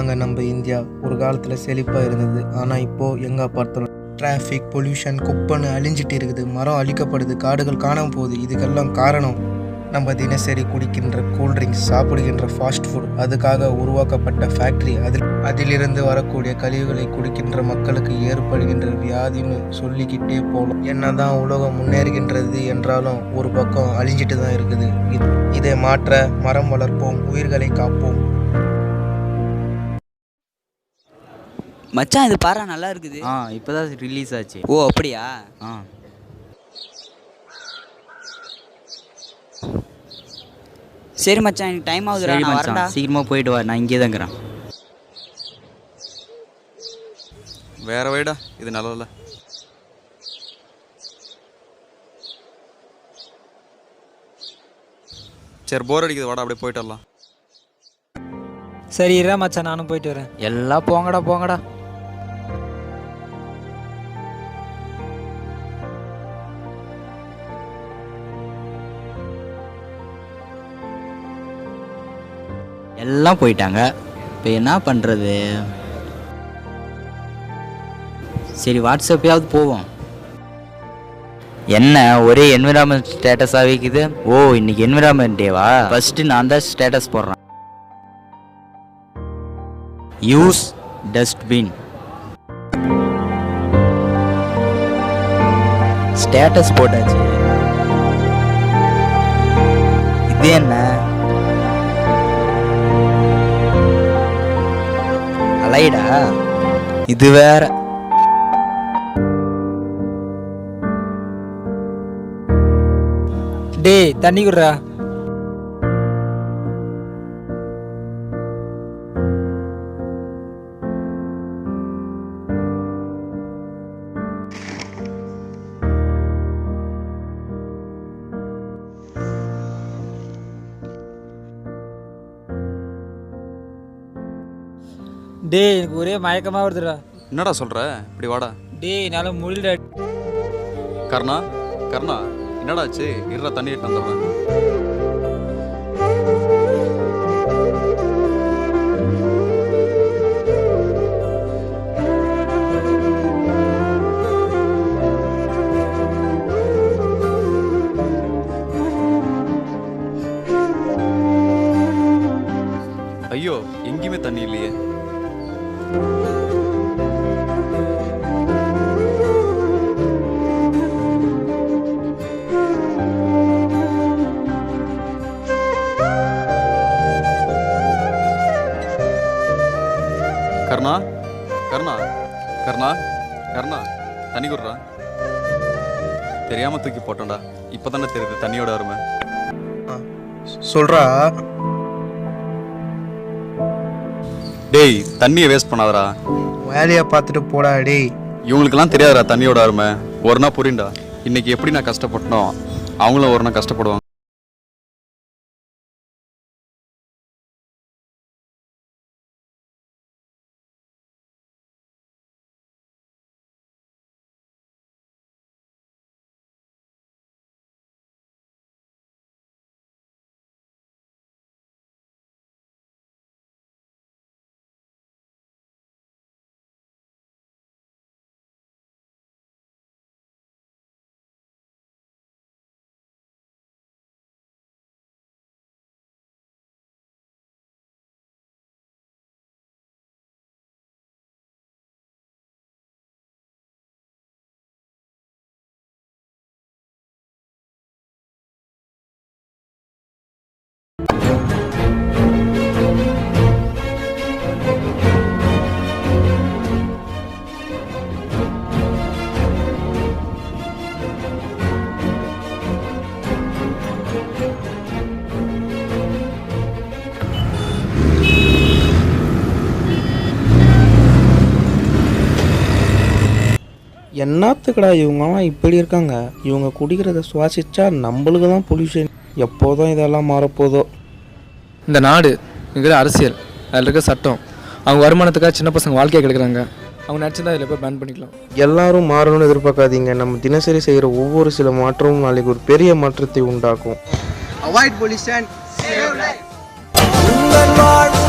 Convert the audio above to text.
இதுதாங்க நம்ம இந்தியா. ஒரு காலத்தில் செழிப்பாக இருந்தது. ஆனால் இப்போது எங்கே பார்த்தாலும் டிராஃபிக், பொல்யூஷன், குப்பைன்னு அழிஞ்சிட்டு இருக்குது. மரம் அழிக்கப்படுது, காடுகள் காணாமல் போகுது. இதுக்கெல்லாம் காரணம் நம்ம தினசரி குடிக்கின்ற கூல்ட்ரிங்க்ஸ், சாப்பிடுகின்ற ஃபாஸ்ட் ஃபுட், அதுக்காக உருவாக்கப்பட்ட ஃபேக்ட்ரி, அதிலிருந்து வரக்கூடிய கழிவுகளை குடிக்கின்ற மக்களுக்கு ஏற்படுகின்ற வியாதின்னு சொல்லிக்கிட்டே போகலாம். என்னதான் உலகம் முன்னேறுகின்றது என்றாலும் ஒரு பக்கம் அழிஞ்சிட்டு தான் இருக்குது. இதை மாற்ற மரம் வளர்ப்போம், உயிர்களை காப்போம். மச்சான் இது பாரா நல்லா இருக்குது. இப்போதான் ரிலீஸ் ஆச்சு. ஓ அப்படியா? சரி மச்சான், எனக்கு டைம் ஆகுதுடா, நான் வரேன்டா. சீக்கிரமா போயிட்டு வா, நான் இங்கே தான் இருக்கிறேன். வேற வைடா, இது நல்லா இல்லை. சரி, போர் அடிக்குது, வாடா அப்படியே போயிட்டு வரலாம். சரி இரா மச்சான், நானும் போயிட்டு வரேன். எல்லாம் போங்கடா போங்கடா. எல்லாம் போயிட்டாங்க. இப்போ என்ன பண்ணுறது? சரி, வாட்ஸ்அப்பையாவது போவோம். என்ன ஒரே என்விரான்மெண்ட் ஸ்டேட்டஸாக வைக்குது? ஓ, இன்னைக்கு என்விரான்மெண்ட் டேவா? ஃபர்ஸ்ட் நான் தான் ஸ்டேட்டஸ் போடுறேன். Use dustbin. ஸ்டேட்டஸ் போட்டாச்சு. இது என்ன அலைடா? இது வேற. டேய் தண்ணி குடுறா. டேய் எனக்கு ஒரே மயக்கமாக வருதுடா. என்னடா சொல்ற? இப்படி வாடா. டேய் என்னால் முடியல. கர்ணா, கர்ணா, என்னடா ஆச்சு? இருடா, தண்ணி எடுத்து வந்துடுறேன். ஐயோ, எங்கேயுமே தண்ணி இல்லையே. கர்ணா, கர்ணா, கர்ணா, கர்ணா, தண்ணி குடுறா. தெரியாம தூக்கி போட்டோம்டா. இப்பதானே தெரியுது தண்ணியோட அருமை. சொல்றா. டேய், தண்ணியை வேஸ்ட் பண்ணாதடா. வேலையை பார்த்துட்டு போடா. டேய், இவங்களுக்கெல்லாம் தெரியாதுடா தண்ணியோட அருமை. ஒரு நாள் புரியுண்டா. இன்னைக்கு எப்படி நான் கஷ்டப்பட்டனோ அவங்களும் ஒரு நாள் கஷ்டப்படுவாங்க. என்னத்துக்குடா இவங்கலாம் இப்படி இருக்காங்க? இவங்க குடிக்கிறத சுவாசிச்சா நம்மளுக்கு தான் பொல்யூஷன். எப்போதும் இதெல்லாம் மாறப்போதோ. இந்த நாடு இருக்கிற அரசியல், அதில் இருக்க சட்டம், அவங்க வருமானத்துக்காக சின்ன பசங்க வாழ்க்கையை கெடுக்குறாங்க. அவங்க நினச்சிருந்தா இதில் போய் பேன் பண்ணிக்கலாம். எல்லாரும் மாறணும்னு எதிர்பார்க்காதீங்க. நம்ம தினசரி செய்கிற ஒவ்வொரு சில மாற்றமும் நாளைக்கு ஒரு பெரிய மாற்றத்தை உண்டாக்கும். Avoid pollution, save life.